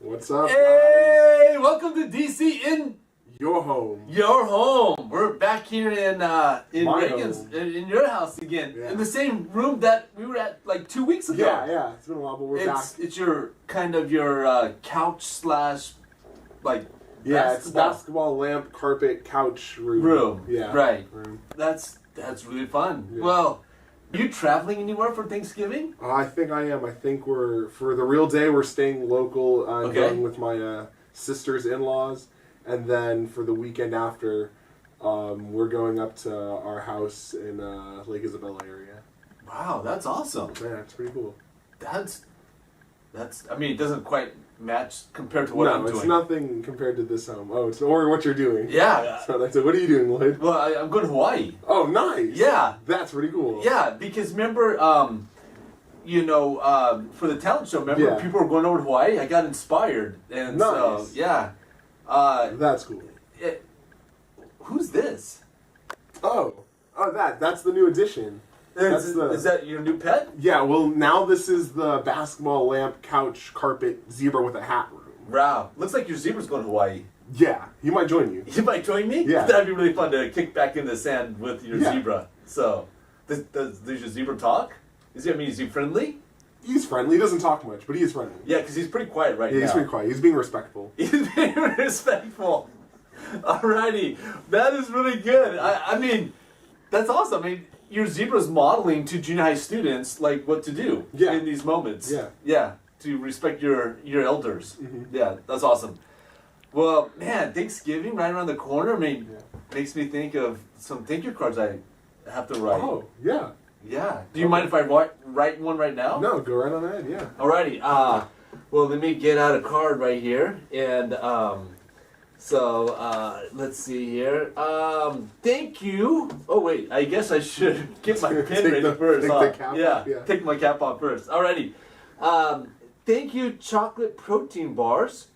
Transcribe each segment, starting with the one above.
What's up, Hey, welcome to DC in Your home. your home. We're back here in My Reagan's home. in your house again, Yeah. in the same room that we were at like 2 weeks ago. Yeah. It's been a while, but we're back. It's your kind of your couch slash like Yeah, it's basketball, lamp, carpet, couch, room. Yeah. Right. Room. That's really fun. Yeah. Well, are you traveling anywhere for Thanksgiving? I think I am. I think for the real day, we're staying local. I'm Okay. going with my sister's in-laws. And then for the weekend after, we're going up to our house in Lake Isabella area. Wow, that's awesome. Yeah, it's pretty cool. That's I mean, it doesn't quite match compared to what I'm doing. It's nothing compared to this home. Oh, or what you're doing. Yeah. So that's it. What are you doing, Lloyd? Well, I'm going to Hawaii. Oh, nice. Yeah. That's pretty cool. Yeah, because remember, for the talent show, remember Yeah. people were going over to Hawaii? I got inspired. And so, Nice. yeah. That's cool. Who's this? Oh, that's the new addition. Is that your new pet? Yeah, well, now this is the basketball, lamp, couch, carpet, zebra with a hat room. Wow. Looks like your zebra's going to Hawaii. Yeah, he might join you. You might join me? Yeah. That'd be really fun to kick back in the sand with your Yeah. zebra. So, does your zebra talk? Is he friendly? He's friendly. He doesn't talk much, but he is friendly. Yeah, because he's pretty quiet right Yeah, now. he's pretty quiet. He's being respectful. He's being respectful. Alrighty, that is really good. I mean, that's awesome. I mean, your zebra's modeling to junior high students like what to do in these moments. Yeah. To respect your elders. Mm-hmm. Yeah, that's awesome. Well, man, Thanksgiving right around the corner. I mean, makes me think of some thank you cards I have to write. Oh, yeah. Yeah. Do you mind if I write one right now? No, go right on ahead, yeah. Alrighty. Well, let me get out a card right here, and let's see here. Thank you. Oh wait, I guess I should get my pen ready first. Take the cap off, yeah. Take my cap off first. Alrighty. Thank you, chocolate protein bars,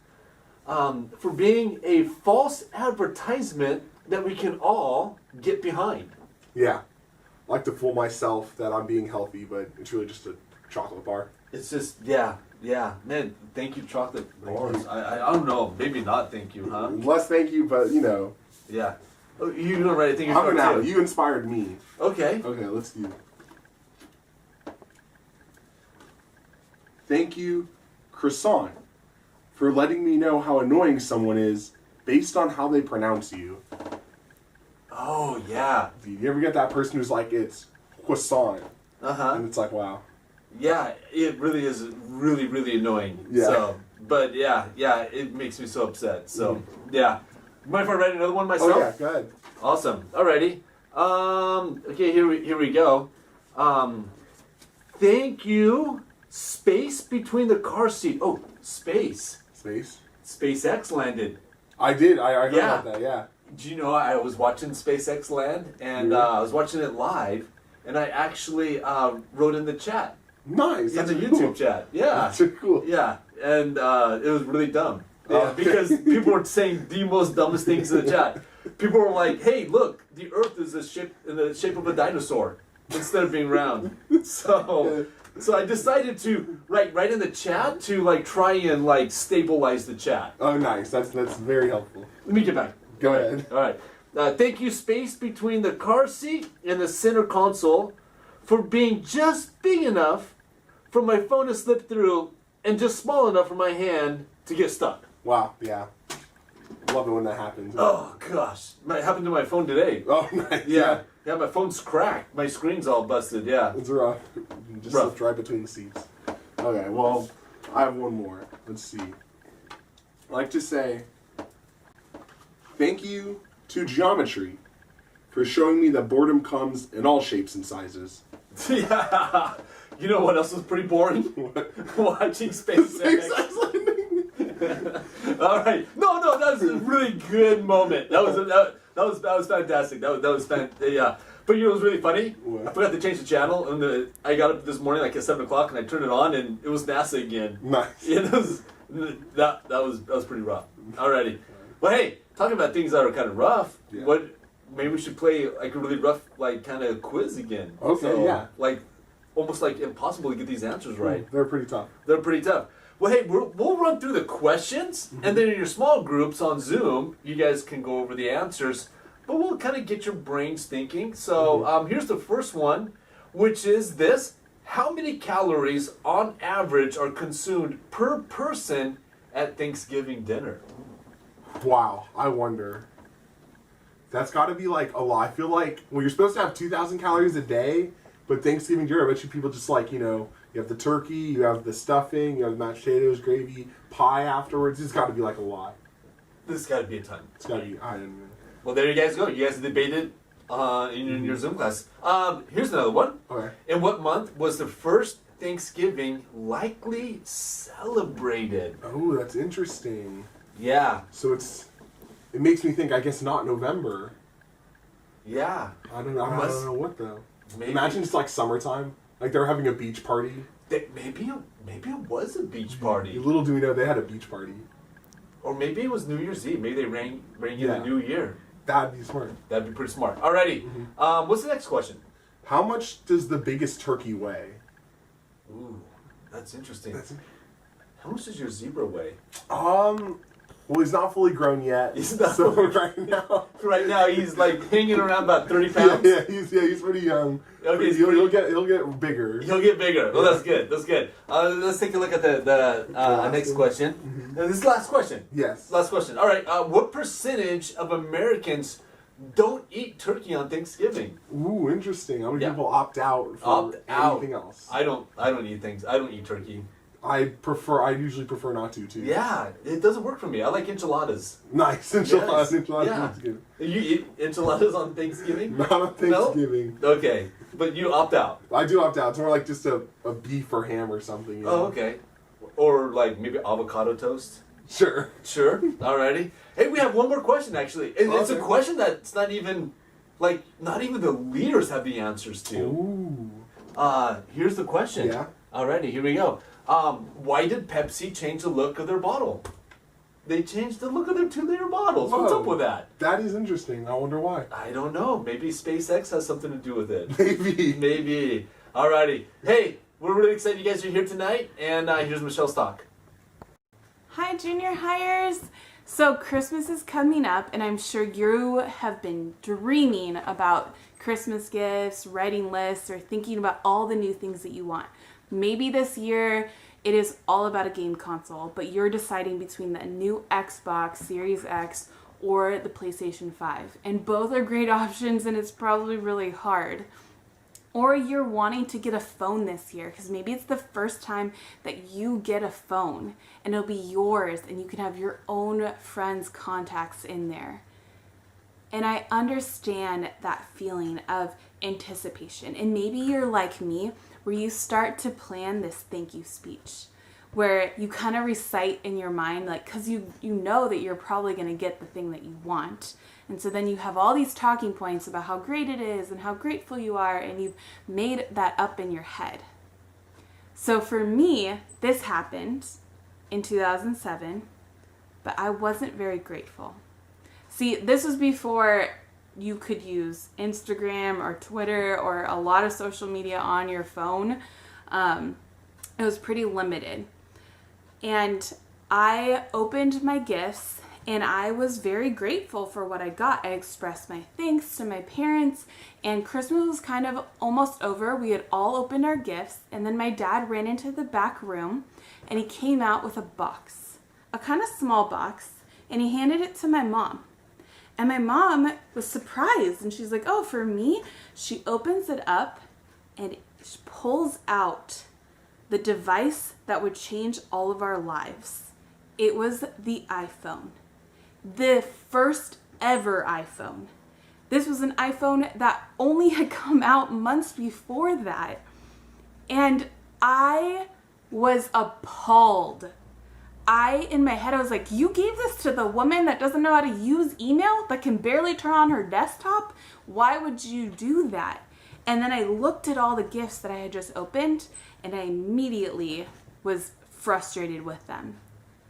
for being a false advertisement that we can all get behind. Yeah. I like to fool myself that I'm being healthy, but it's really just a chocolate bar. It's just, yeah, man. Thank you, chocolate bars. I don't know, maybe not. Thank you, huh? Less thank you, but you know. Yeah. Oh, you gonna write a thing? I'm gonna have you inspired me. Okay. Okay, let's do. Thank you, croissant, for letting me know how annoying someone is based on how they pronounce you. Oh yeah. Do you ever get that person who's like, it's croissant, Uh-huh. and it's like, wow. Yeah, it really is really, really annoying. Yeah. So, but yeah, it makes me so upset. So, yeah. Mind if I write another one myself? Oh yeah, go ahead. Awesome. Alrighty. Okay, here we go. Thank you. Space between the car seat. Oh, space. Space. SpaceX landed. I did. I heard Yeah. about that. Yeah. Do you know I was watching SpaceX land, and I was watching it live, and I actually wrote in the chat. Nice. In That's the really YouTube cool. chat. Yeah. That's cool. Yeah, and it was really dumb. Oh. Yeah, because people were saying the most dumbest things in the chat. People were like, "Hey, look, the Earth is in the shape of a dinosaur instead of being round." So I decided to write in the chat to like try and like stabilize the chat. Oh, nice. That's very helpful. Let me get back. Go ahead. All right. Thank you, space between the car seat and the center console, for being just big enough for my phone to slip through and just small enough for my hand to get stuck. Wow. Yeah. Love it when that happens. Oh gosh, it happened to my phone today. Oh, nice. Yeah, my phone's cracked. My screen's all busted. Yeah. It's rough. Just Rough. slipped right between the seats. Okay, well, I have one more. Let's see. I'd like to say thank you to Geometry for showing me that boredom comes in all shapes and sizes. Yeah. You know what else was pretty boring? What? Watching SpaceX. All right. No, that was a really good moment. That was fantastic. That was fantastic. Yeah. But you know what was really funny? What? I forgot to change the channel, and I got up this morning like at 7 o'clock, and I turned it on, and it was NASA again. Nice. Yeah, that was pretty rough. Alrighty. Well, hey, talking about things that are kind of rough. Yeah. Maybe we should play like a really rough like kind of quiz again. Okay, yeah. Like almost like impossible to get these answers right. They're pretty tough. They're pretty tough. Well, hey, we'll run through the questions, and then in your small groups on Zoom, you guys can go over the answers. But we'll kind of get your brains thinking. So here's the first one, which is this. How many calories on average are consumed per person at Thanksgiving dinner? Wow, I wonder. That's got to be like a lot. I feel like, well, you're supposed to have 2,000 calories a day, but Thanksgiving dinner, I bet you people just like, you know, you have the turkey, you have the stuffing, you have the mashed potatoes, gravy, pie afterwards. It's got to be like a lot. This has got to be a ton. It's got to be, I don't know. Well, there you guys go. You guys debated in your Zoom class. Here's another one. Okay. In what month was the first Thanksgiving likely celebrated? Oh, that's interesting. Yeah. So it makes me think, I guess not November. Yeah. I don't know. I don't know what though. Maybe. Imagine it's like summertime. Like they're having a beach party. Maybe it was a beach party. Little do we know they had a beach party. Or maybe it was New Year's Eve. Maybe they rang in the new year. That'd be smart. That'd be pretty smart. Alrighty. What's the next question? How much does the biggest turkey weigh? Ooh, that's interesting. How much does your zebra weigh? Well, he's not fully grown yet. He's not so fully right now. Right now, he's like hanging around about 30 pounds. He's pretty young. Okay, He'll get bigger. He'll get bigger. Well, that's good. That's good. Let's take a look at the next question. And this is the last question. Yes. Last question. All right. What percentage of Americans don't eat turkey on Thanksgiving? Ooh, interesting. How many people opt out for anything else? I don't eat things. I don't eat turkey. I usually prefer not to too. Yeah, it doesn't work for me. I like enchiladas. Nice enchiladas. Yes. Enchiladas. Yeah. Is good. You eat enchiladas on Thanksgiving? Not on Thanksgiving. No? Okay, but you opt out. I do opt out. It's more like just a beef or ham or something. You know? Oh, okay. Or like maybe avocado toast. Sure. Sure. Alrighty. Hey, we have one more question actually. And it's a question that's not even the leaders have the answers to. Ooh. Here's the question. Yeah. Alrighty, here we go. Why did Pepsi change the look of their bottle? They changed the look of their 2-liter bottles. What's Whoa. up with that? That is interesting. I wonder why. I don't know. Maybe SpaceX has something to do with it. Maybe. Maybe. Alrighty. Hey, we're really excited you guys are here tonight. And here's Michelle's talk. Hi, junior hires. So Christmas is coming up, and I'm sure you have been dreaming about Christmas gifts, writing lists, or thinking about all the new things that you want. Maybe this year it is all about a game console, but you're deciding between the new Xbox Series X or the PlayStation 5. And both are great options, and it's probably really hard. Or you're wanting to get a phone this year because maybe it's the first time that you get a phone and it'll be yours and you can have your own friends' contacts in there. And I understand that feeling of anticipation. And maybe you're like me where you start to plan this thank you speech where you kind of recite in your mind, like, because you know that you're probably going to get the thing that you want. And so then you have all these talking points about how great it is and how grateful you are, and you've made that up in your head. So for me, this happened in 2007, but I wasn't very grateful. See, this was before you could use Instagram or Twitter or a lot of social media on your phone. It was pretty limited. And I opened my gifts and I was very grateful for what I got. I expressed my thanks to my parents, and Christmas was kind of almost over. We had all opened our gifts, and then my dad ran into the back room and he came out with a box, a kind of small box, and he handed it to my mom. And my mom was surprised, and she's like, oh, for me? She opens it up and she pulls out the device that would change all of our lives. It was the iPhone. The first ever iPhone. This was an iPhone that only had come out months before that. And I was appalled. In my head, I was like, you gave this to the woman that doesn't know how to use email, that can barely turn on her desktop? Why would you do that? And then I looked at all the gifts that I had just opened, and I immediately was frustrated with them.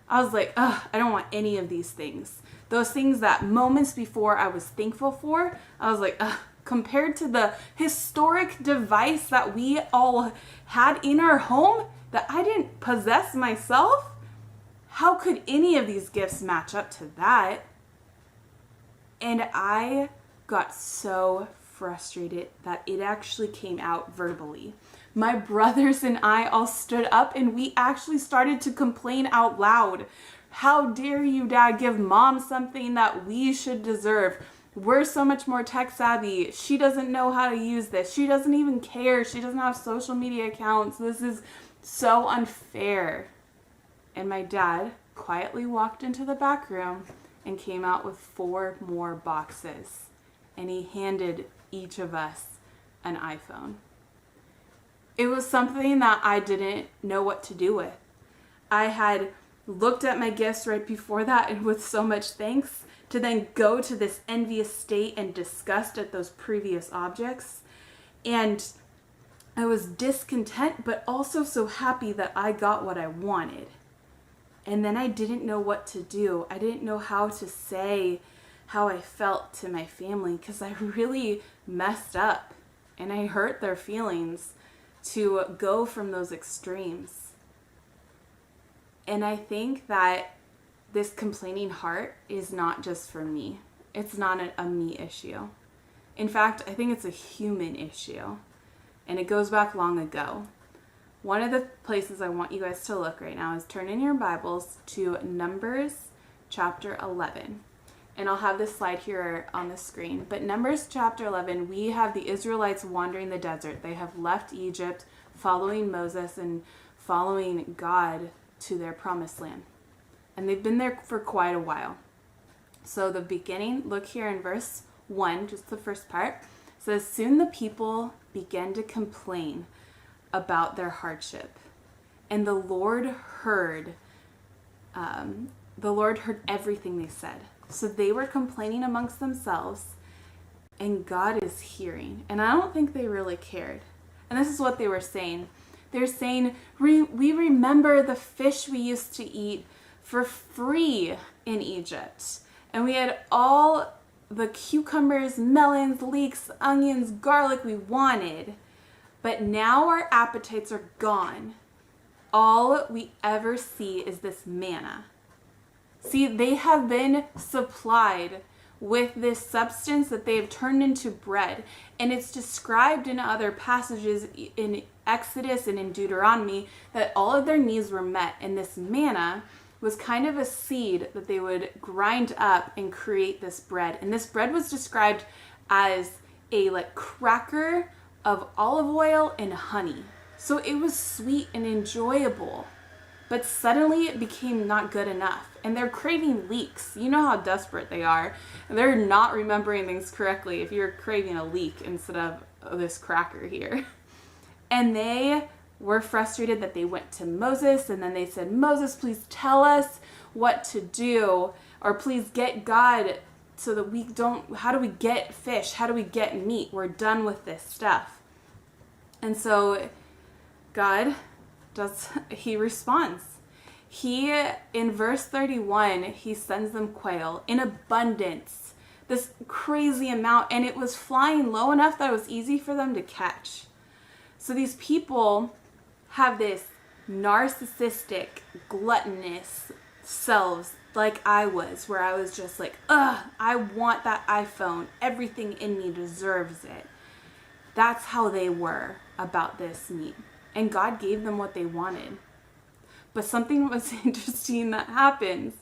I was like, ugh, I don't want any of these things. Those things that moments before I was thankful for, I was like, ugh, compared to the historic device that we all had in our home that I didn't possess myself? How could any of these gifts match up to that? And I got so frustrated that it actually came out verbally. My brothers and I all stood up and we actually started to complain out loud. How dare you, Dad, give Mom something that we should deserve? We're so much more tech savvy. She doesn't know how to use this. She doesn't even care. She doesn't have social media accounts. This is so unfair. And my dad quietly walked into the back room and came out with 4 more boxes. And he handed each of us an iPhone. It was something that I didn't know what to do with. I had looked at my gifts right before that and with so much thanks to then go to this envious state and disgust at those previous objects. And I was discontent, but also so happy that I got what I wanted. And then I didn't know what to do. I didn't know how to say how I felt to my family because I really messed up and I hurt their feelings to go from those extremes. And I think that this complaining heart is not just for me. It's not a me issue. In fact, I think it's a human issue. And it goes back long ago. One of the places I want you guys to look right now is turn in your Bibles to Numbers chapter 11. And I'll have this slide here on the screen. But Numbers chapter 11, we have the Israelites wandering the desert. They have left Egypt, following Moses and following God to their promised land. And they've been there for quite a while. So the beginning, look here in verse 1, just the first part, says, "Soon the people began to complain about their hardship. And the Lord heard everything they said." So they were complaining amongst themselves, and God is hearing. And I don't think they really cared. And this is what they were saying. They're saying, we remember the fish we used to eat for free in Egypt. And we had all the cucumbers, melons, leeks, onions, garlic we wanted. But now our appetites are gone. All we ever see is this manna. See, they have been supplied with this substance that they have turned into bread. And it's described in other passages in Exodus and in Deuteronomy that all of their needs were met. And this manna was kind of a seed that they would grind up and create this bread. And this bread was described as a cracker of olive oil and honey. So it was sweet and enjoyable. But suddenly it became not good enough. And they're craving leeks. You know how desperate they are. And they're not remembering things correctly if you're craving a leek instead of this cracker here. And they were frustrated that they went to Moses. And then they said, "Moses, please tell us what to do. Or please get God so that we don't, how do we get fish? How do we get meat? We're done with this stuff." And so God he responds. He, in verse 31, he sends them quail in abundance, this crazy amount, and it was flying low enough that it was easy for them to catch. So these people have this narcissistic, gluttonous selves like I was, where I was just like, I want that iPhone. Everything in me deserves it. That's how they were about this meat. And God gave them what they wanted. But something was interesting that happens.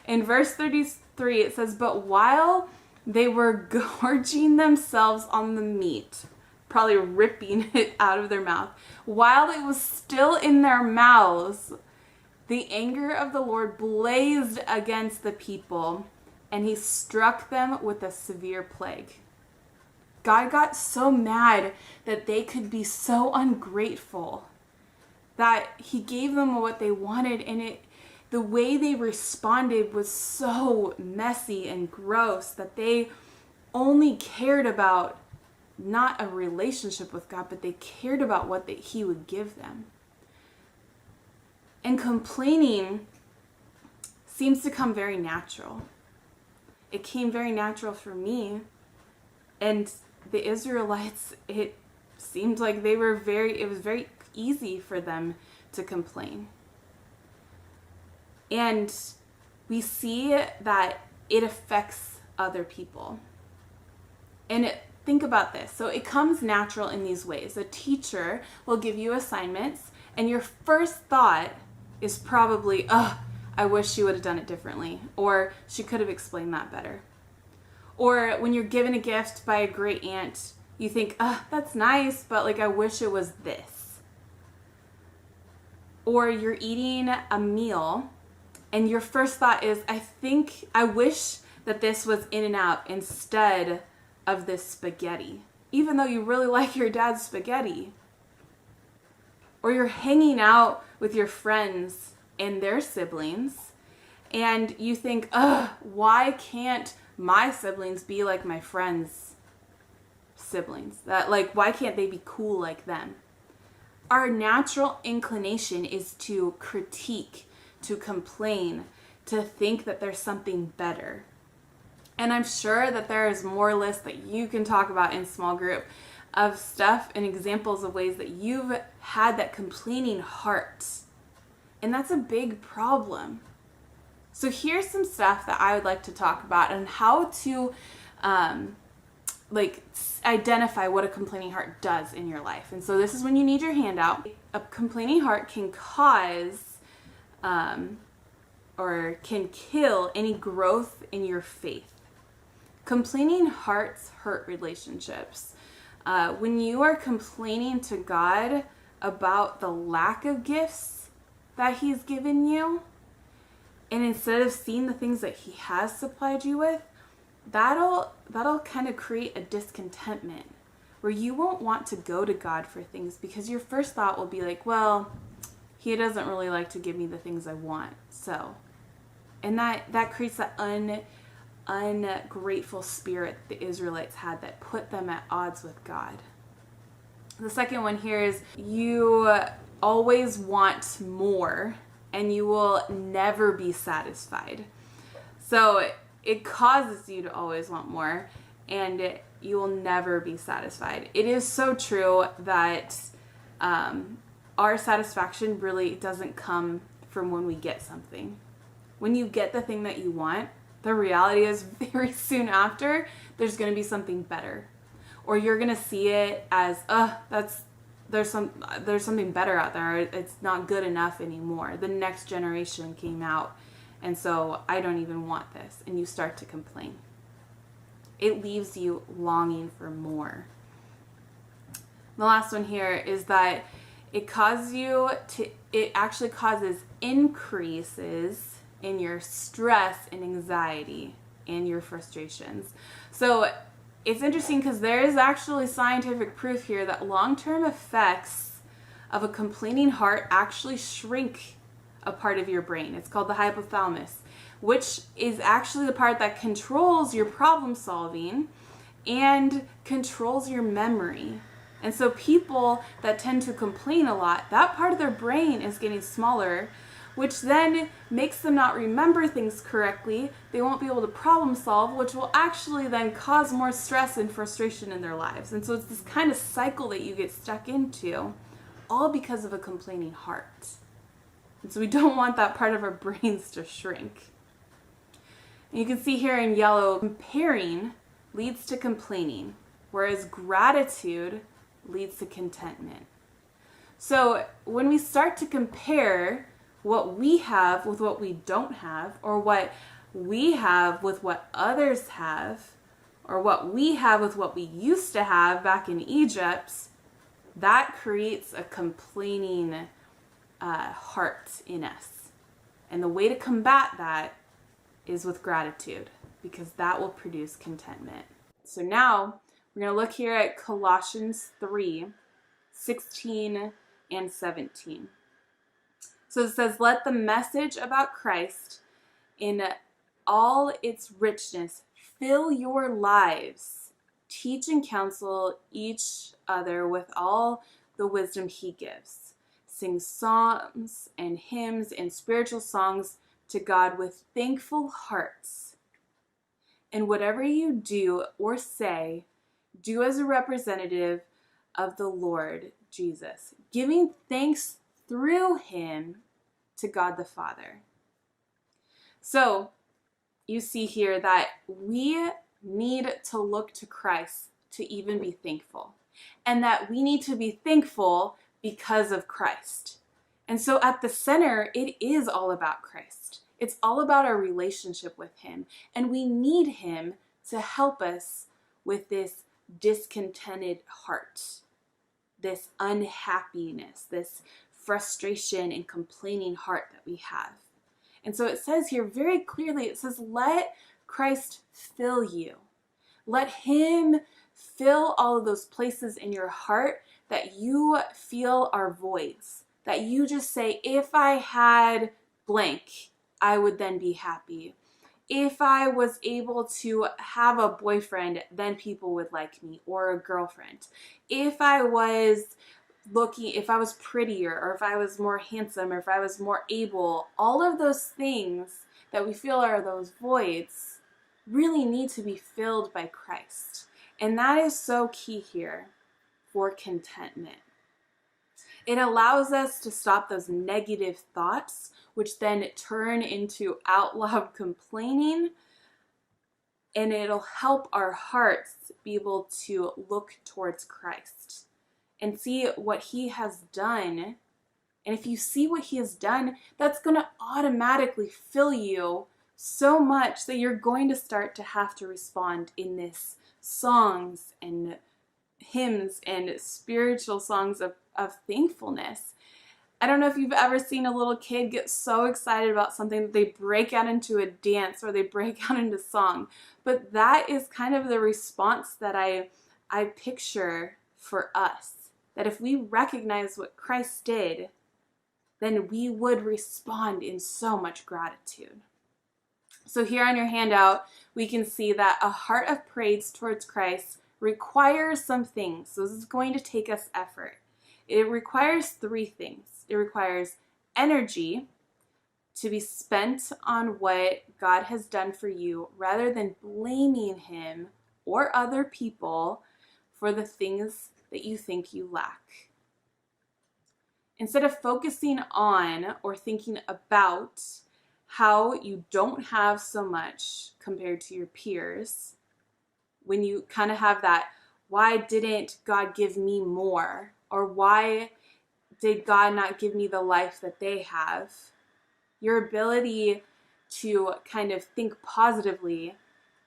In verse 33, it says, "But while they were gorging themselves on the meat," probably ripping it out of their mouth, "while it was still in their mouths, the anger of the Lord blazed against the people, and he struck them with a severe plague." God got so mad that they could be so ungrateful that he gave them what they wanted, and the way they responded was so messy and gross that they only cared about not a relationship with God, but they cared about what he would give them. And complaining seems to come very natural. It came very natural for me. And the Israelites, it seemed like it was very easy for them to complain. And we see that it affects other people. And think about this. So it comes natural in these ways. A teacher will give you assignments, and your first thought is probably, I wish she would have done it differently, or she could have explained that better. Or when you're given a gift by a great aunt, you think, that's nice, but like I wish it was this. Or you're eating a meal, and your first thought is, I wish that this was In-N-Out instead of this spaghetti, even though you really like your dad's spaghetti. Or you're hanging out with your friends and their siblings, and you think, why can't my siblings be like my friends' siblings? Why can't they be cool like them? Our natural inclination is to critique, to complain, to think that there's something better. And I'm sure that there is more lists that you can talk about in small group of stuff and examples of ways that you've had that complaining heart. And that's a big problem. So here's some stuff that I would like to talk about on how to identify what a complaining heart does in your life. And so this is when you need your handout. A complaining heart can cause or can kill any growth in your faith. Complaining hearts hurt relationships. When you are complaining to God about the lack of gifts that He's given you, and instead of seeing the things that He has supplied you with, that'll kind of create a discontentment where you won't want to go to God for things because your first thought will be like, well, He doesn't really like to give me the things I want. So, and that creates that ungrateful spirit the Israelites had that put them at odds with God. The second one here is you always want more and you will never be satisfied. So it causes you to always want more and you will never be satisfied. It is so true that our satisfaction really doesn't come from when we get something. When you get the thing that you want, the reality is very soon after, there's going to be something better. Or you're going to see it as, there's something better out there. It's not good enough anymore. The next generation came out, and so I don't even want this. And you start to complain. It leaves you longing for more. The last one here is that it actually causes increases in your stress and anxiety and your frustrations. So it's interesting because there is actually scientific proof here that long-term effects of a complaining heart actually shrink a part of your brain. It's called the hypothalamus, which is actually the part that controls your problem solving and controls your memory. And so people that tend to complain a lot, that part of their brain is getting smaller, which then makes them not remember things correctly. They won't be able to problem solve, which will actually then cause more stress and frustration in their lives. And so it's this kind of cycle that you get stuck into, all because of a complaining heart. And so we don't want that part of our brains to shrink. And you can see here in yellow, comparing leads to complaining, whereas gratitude leads to contentment. So when we start to compare what we have with what we don't have, or what we have with what others have, or what we have with what we used to have back in Egypt, that creates a complaining heart in us. And the way to combat that is with gratitude, because that will produce contentment. So now we're going to look here at Colossians 3:16 and 17. So it says, let the message about Christ in all its richness fill your lives. Teach and counsel each other with all the wisdom He gives. Sing psalms and hymns and spiritual songs to God with thankful hearts. And whatever you do or say, do as a representative of the Lord Jesus, giving thanks through him to God the Father. So you see here that we need to look to Christ to even be thankful, and that we need to be thankful because of Christ. And so at the center, it is all about Christ. It's all about our relationship with him, and we need him to help us with this discontented heart, this unhappiness, this frustration and complaining heart that we have. And so it says here very clearly, it says, let Christ fill you. Let him fill all of those places in your heart that you feel are voids, that you just say, if I had blank, I would then be happy. If I was able to have a boyfriend, then people would like me, or a girlfriend. If I was prettier, or if I was more handsome, or if I was more able, all of those things that we feel are those voids really need to be filled by Christ. And that is so key here for contentment. It allows us to stop those negative thoughts, which then turn into out loud complaining, and it'll help our hearts be able to look towards Christ and see what he has done. And if you see what he has done, that's going to automatically fill you so much that you're going to start to have to respond in this songs and hymns and spiritual songs of thankfulness. I don't know if you've ever seen a little kid get so excited about something that they break out into a dance or they break out into song. But that is kind of the response that I picture for us. That if we recognize what Christ did, then we would respond in so much gratitude. So here on your handout, we can see that a heart of praise towards Christ requires some things. So this is going to take us effort. It requires 3 things. It requires energy to be spent on what God has done for you, rather than blaming him or other people for the things that you think you lack. Instead of focusing on or thinking about how you don't have so much compared to your peers, when you kind of have that, why didn't God give me more? Or why did God not give me the life that they have? Your ability to kind of think positively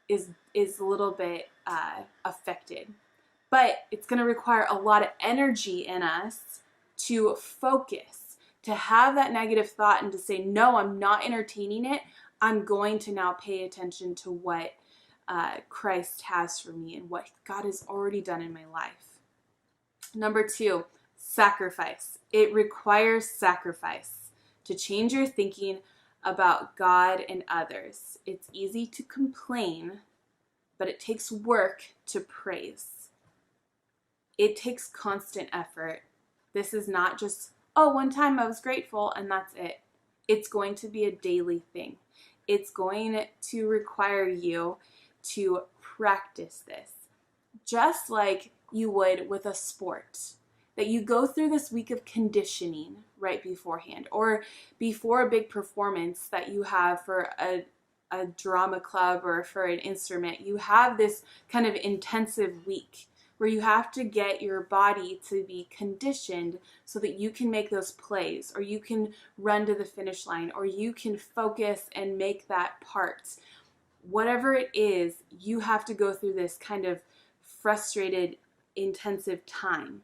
is a little bit affected. But it's going to require a lot of energy in us to focus, to have that negative thought and to say, no, I'm not entertaining it. I'm going to now pay attention to what Christ has for me and what God has already done in my life. Number 2, sacrifice. It requires sacrifice to change your thinking about God and others. It's easy to complain, but it takes work to praise. It takes constant effort. This is not just, oh, one time I was grateful and that's it. It's going to be a daily thing. It's going to require you to practice this, just like you would with a sport. That you go through this week of conditioning right beforehand, or before a big performance that you have for a drama club or for an instrument. You have this kind of intensive week where you have to get your body to be conditioned so that you can make those plays, or you can run to the finish line, or you can focus and make that part. Whatever it is, you have to go through this kind of frustrated, intensive time.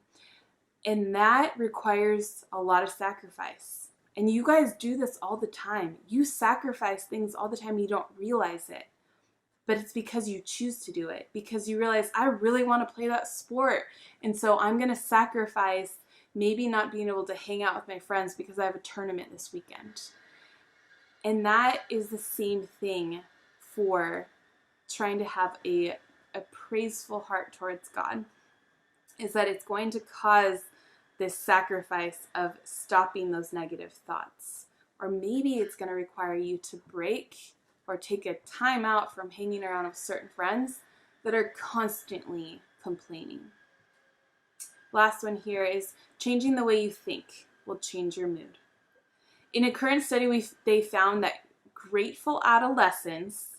And that requires a lot of sacrifice. And you guys do this all the time. You sacrifice things all the time. You don't realize it. But it's because you choose to do it. Because you realize, I really want to play that sport. And so I'm going to sacrifice maybe not being able to hang out with my friends because I have a tournament this weekend. And that is the same thing for trying to have a praiseful heart towards God. Is that it's going to cause this sacrifice of stopping those negative thoughts. Or maybe it's going to require you to break or take a time out from hanging around with certain friends that are constantly complaining. Last one here is changing the way you think will change your mood. In a current study, they found that grateful adolescents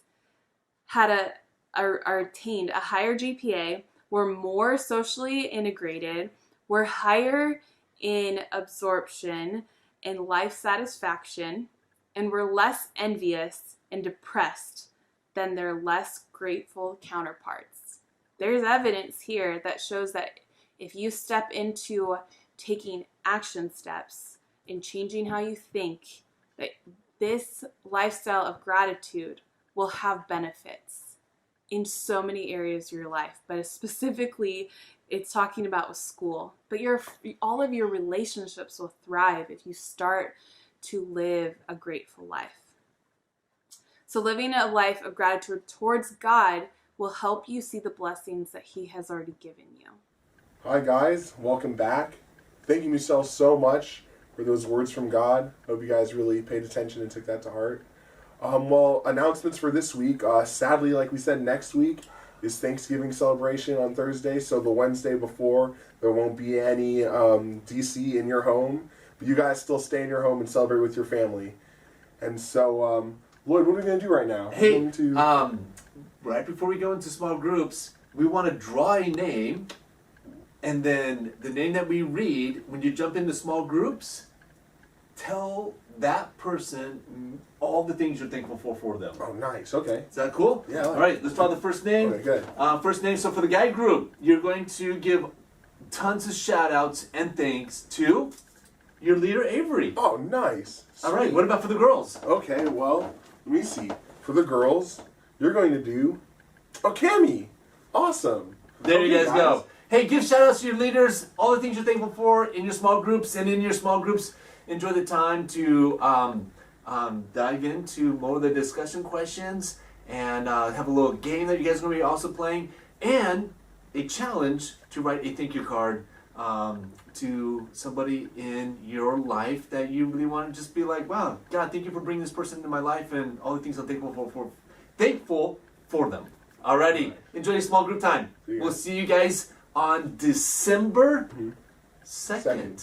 attained a higher GPA, were more socially integrated, were higher in absorption and life satisfaction, and were less envious and depressed than their less grateful counterparts. There's evidence here that shows that if you step into taking action steps and changing how you think, that this lifestyle of gratitude will have benefits in so many areas of your life, but specifically it's talking about with school. But all of your relationships will thrive if you start to live a grateful life. So living a life of gratitude towards God will help you see the blessings that He has already given you. Hi guys, welcome back. Thank you, Michelle, so much for those words from God. Hope you guys really paid attention and took that to heart. Well, announcements for this week. Sadly, like we said, next week is Thanksgiving celebration on Thursday, so the Wednesday before, there won't be any DC in your home, but you guys still stay in your home and celebrate with your family. And so, Lloyd, what are we going to do right now? Hey, right before we go into small groups, we want to draw a name, and then the name that we read, when you jump into small groups, tell that person all the things you're thankful for them. Oh, nice. Okay. Is that cool? Yeah. All right, let's draw the first name. Okay, good. First name, so for the guy group, you're going to give tons of shout outs and thanks to your leader, Avery. Oh, nice. All right, Sweet. what about for the girls? Okay, well, let me see. For the girls, you're going to do Cami. Awesome. There Okay, you guys go. Hey, give shout outs to your leaders, all the things you're thankful for in your small groups, and in your small groups, enjoy the time to dive into more of the discussion questions and have a little game that you guys are going to be also playing, and a challenge to write a thank you card to somebody in your life that you really want to just be like, wow, God, thank you for bringing this person into my life and all the things I'm thankful for them. Alrighty, enjoy your small group time. We'll see you guys on December 2nd.